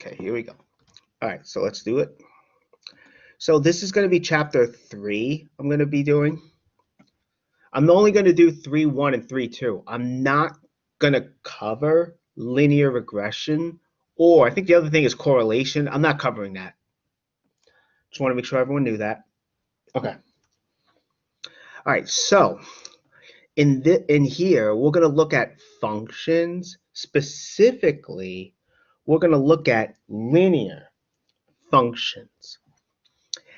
Okay, here we go. All right, so let's do it. So this is going to be chapter 3 I'm going to be doing. I'm only going to do 3.1 and 3.2. I'm not going to cover linear regression, or I think the other thing is correlation. I'm not covering that. Just want to make sure everyone knew that. Okay. All right, so in here, we're going to look at functions. Specifically, we're going to look at linear functions.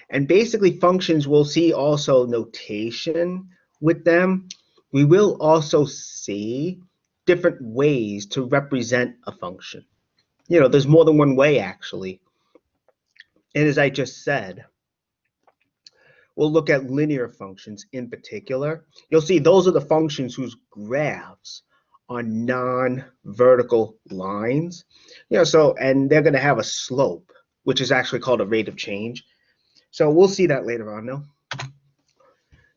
And basically functions, we'll see also notation with them. We will also see different ways to represent a function. You know, there's more than one way actually. And as I just said, we'll look at linear functions in particular. You'll see those are the functions whose graphs are non-vertical lines. You know, so, and they're going to have a slope, which is actually called a rate of change. So we'll see that later on though.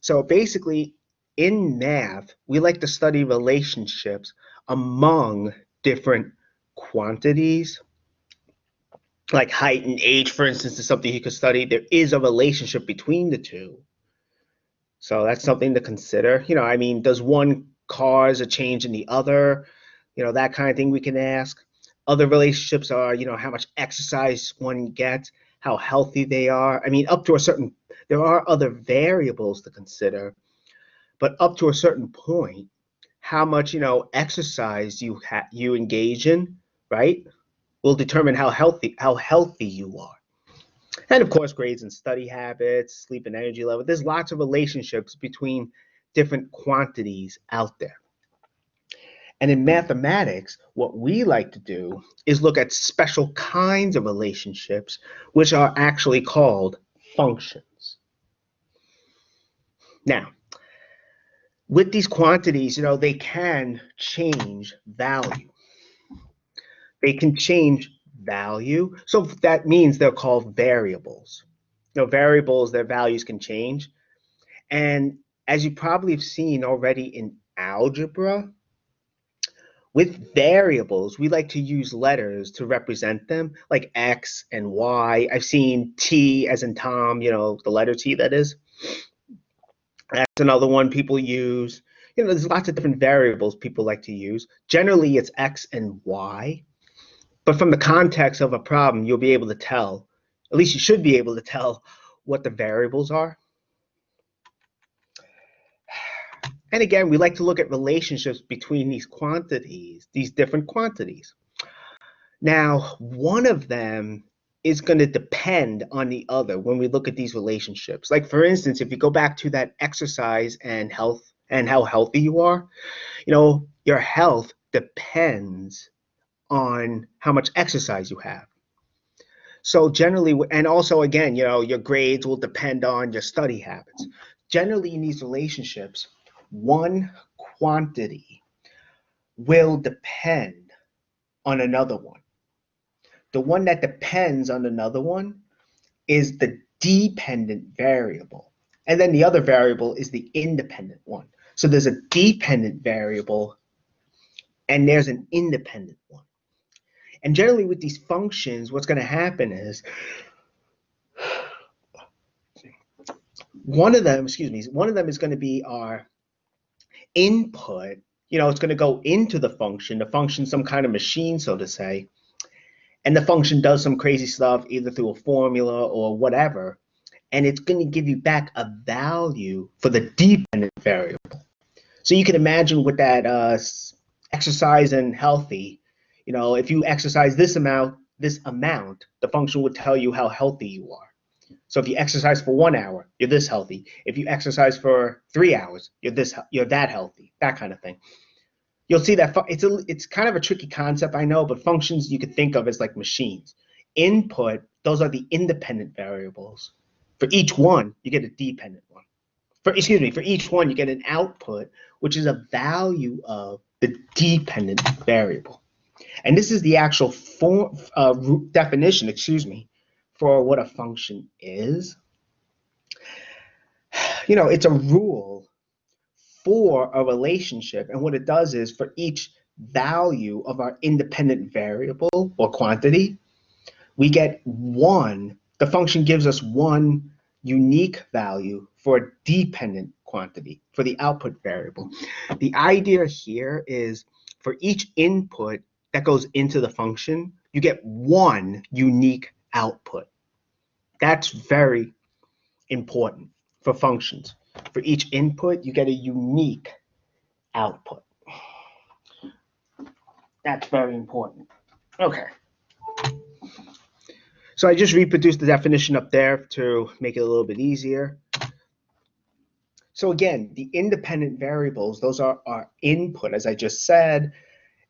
So basically in math, we like to study relationships among different quantities. Like height and age, for instance, is something you could study. There is a relationship between the two. So that's something to consider. You know, I mean, does one cause a change in the other? You know, that kind of thing we can ask. Other relationships are, you know, how much exercise one gets, how healthy they are. I mean, up to a certain, there are other variables to consider, but up to a certain point, how much, you know, exercise you engage in, right, will determine how healthy you are. And of course, grades and study habits, sleep and energy level. There's lots of relationships between different quantities out there. And in mathematics, what we like to do is look at special kinds of relationships, which are actually called functions. Now, with these quantities, you know, they can change value. They can change value. So that means they're called variables. You know, variables, their values can change. And as you probably have seen already in algebra, with variables, we like to use letters to represent them, like X and Y. I've seen T as in Tom, you know, the letter T that is. That's another one people use. You know, there's lots of different variables people like to use. Generally, it's X and Y. But from the context of a problem, you'll be able to tell, at least you should be able to tell what the variables are. And again, we like to look at relationships between these quantities, these different quantities. Now, one of them is going to depend on the other when we look at these relationships. Like for instance, if you go back to that exercise and health and how healthy you are, you know, your health depends on how much exercise you have. So generally, and also again, you know, your grades will depend on your study habits. Generally in these relationships, one quantity will depend on another one. The one that depends on another one is the dependent variable. And then the other variable is the independent one. So there's a dependent variable and there's an independent one. And generally with these functions, what's going to happen is one of them is going to be our input. You know, it's going to go into the function, some kind of machine, so to say. And the function does some crazy stuff, either through a formula or whatever. And it's going to give you back a value for the dependent variable. So you can imagine with that exercise and healthy, you know, if you exercise this amount, the function would tell you how healthy you are. So if you exercise for 1 hour, you're this healthy. If you exercise for 3 hours, you're that healthy, that kind of thing. You'll see that it's kind of a tricky concept, I know, but functions you could think of as like machines. Input, those are the independent variables. For each one, you get a dependent one. For each one, you get an output, which is a value of the dependent variable. And this is the actual definition, for what a function is. You know, it's a rule for a relationship, and what it does is for each value of our independent variable or quantity, we get one, the function gives us one unique value for a dependent quantity, for the output variable. The idea here is for each input that goes into the function, you get one unique output. That's very important for functions. For each input, you get a unique output. That's very important. Okay. So I just reproduced the definition up there to make it a little bit easier. So again, the independent variables, those are our input, as I just said,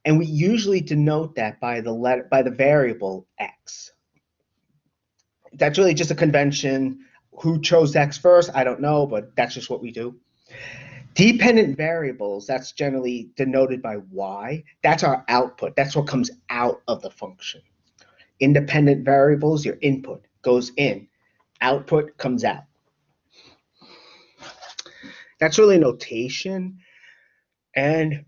and we usually denote that by the variable x. That's really just a convention. Who chose x first? I don't know, but that's just what we do. Dependent variables, that's generally denoted by y. That's our output. That's what comes out of the function. Independent variables, your input goes in, output comes out. That's really notation. And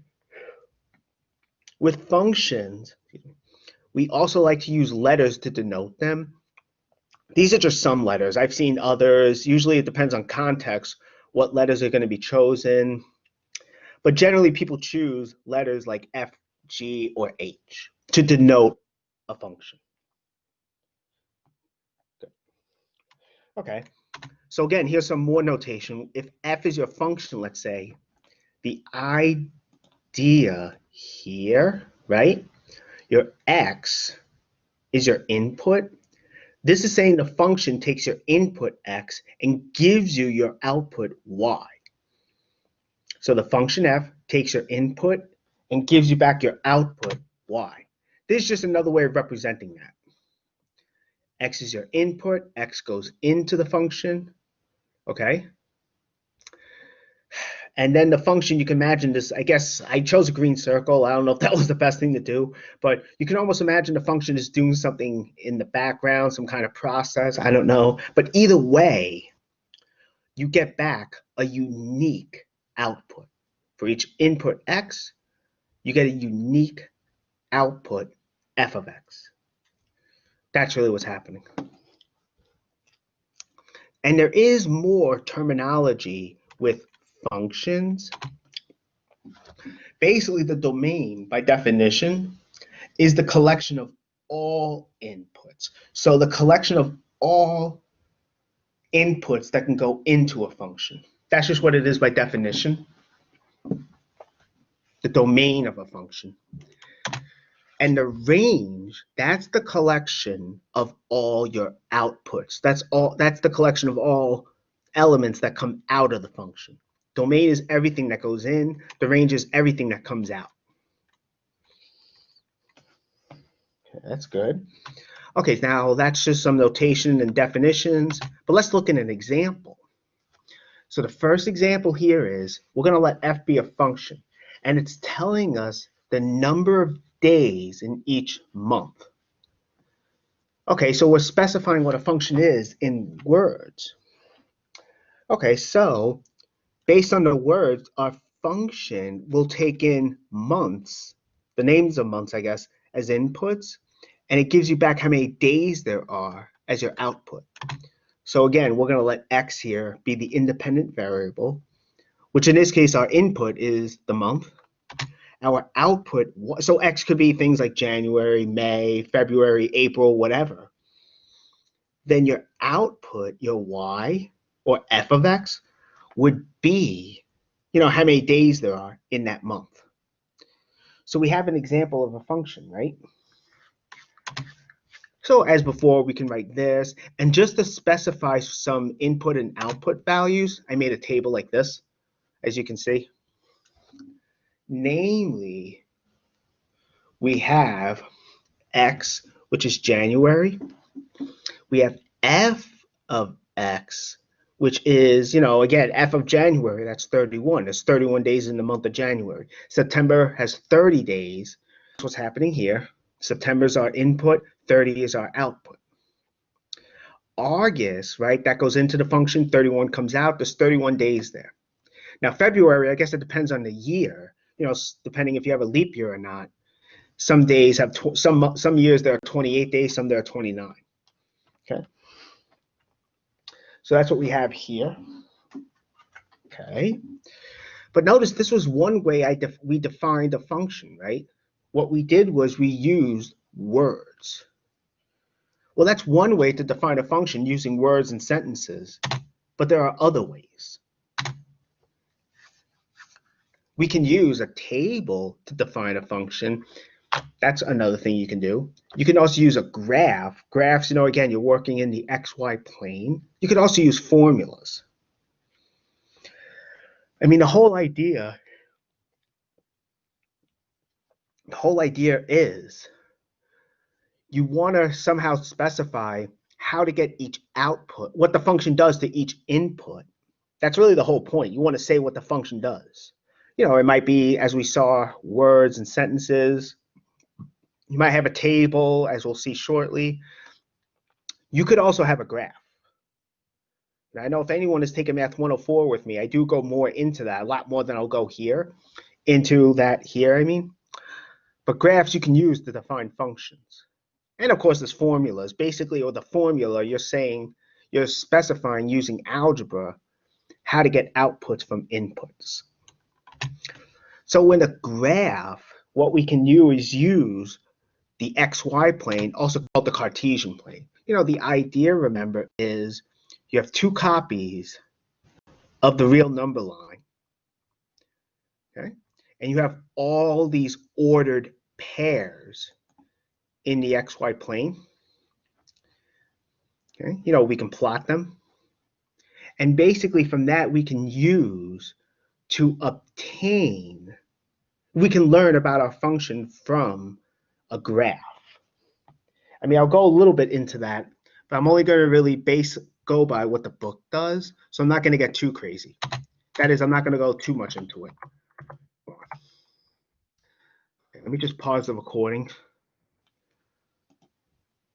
with functions, we also like to use letters to denote them. These are just some letters. I've seen others. Usually it depends on context what letters are going to be chosen. But generally people choose letters like F, G, or H to denote a function. Okay, so again, here's some more notation. If f is your function, let's say, the idea here, right? Your x is your input. This is saying the function takes your input x and gives you your output y. So the function f takes your input and gives you back your output y. This is just another way of representing that. X is your input, x goes into the function, okay? And then the function, you can imagine this, I guess I chose a green circle. I don't know if that was the best thing to do, but you can almost imagine the function is doing something in the background, some kind of process, I don't know. But either way, you get back a unique output. For each input x, you get a unique output f of x. That's really what's happening. And there is more terminology with functions. Basically, the domain, by definition, is the collection of all inputs. So the collection of all inputs that can go into a function. That's just what it is by definition. The domain of a function. And the range, that's the collection of all your outputs. That's the collection of all elements that come out of the function. Domain is everything that goes in. The range is everything that comes out. Okay, that's good. Okay, now that's just some notation and definitions, but let's look at an example. So the first example here is we're going to let f be a function, and it's telling us the number of days in each month. Okay, so we're specifying what a function is in words. Okay, so based on the words, our function will take in months, the names of months, I guess, as inputs, and it gives you back how many days there are as your output. So again, we're going to let x here be the independent variable, which in this case, our input is the month. Our output, so x could be things like January, May, February, April, whatever. Then your output, your y, or f of x, would be, how many days there are in that month. So we have an example of a function, right? So as before, we can write this. And just to specify some input and output values, I made a table like this, as you can see. Namely, we have x, which is January. We have f of x, which is, again, f of January, that's 31. There's 31 days in the month of January. September has 30 days. That's what's happening here. September is our input, 30 is our output. August, right, that goes into the function, 31 comes out, there's 31 days there. Now, February, I guess it depends on the year, depending if you have a leap year or not. Some days have some years there are 28 days, some there are 29. Okay, so that's what we have here. Okay, but notice this was one way we defined a function, right? What we did was we used words. Well, that's one way to define a function using words and sentences, but there are other ways. We can use a table to define a function. That's another thing you can do. You can also use a graph. Graphs, again, you're working in the XY plane. You could also use formulas. I mean, the whole idea is you want to somehow specify how to get each output, what the function does to each input. That's really the whole point. You want to say what the function does. It might be, as we saw, words and sentences. You might have a table, as we'll see shortly. You could also have a graph. Now, I know if anyone has taken Math 104 with me, I do go more into that, a lot more than I'll go here, I mean. But graphs you can use to define functions. And of course, there's formulas. Basically, with the formula, you're specifying using algebra how to get outputs from inputs. So in a graph, what we can do is use the XY plane, also called the Cartesian plane. The idea, remember, is you have two copies of the real number line, okay? And you have all these ordered pairs in the XY plane. Okay, we can plot them. And basically from that, we can learn about our function from a graph. I mean, I'll go a little bit into that, but I'm only going to really go by what the book does, so I'm not going to get too crazy. That is, I'm not going to go too much into it. Okay, let me just pause the recording.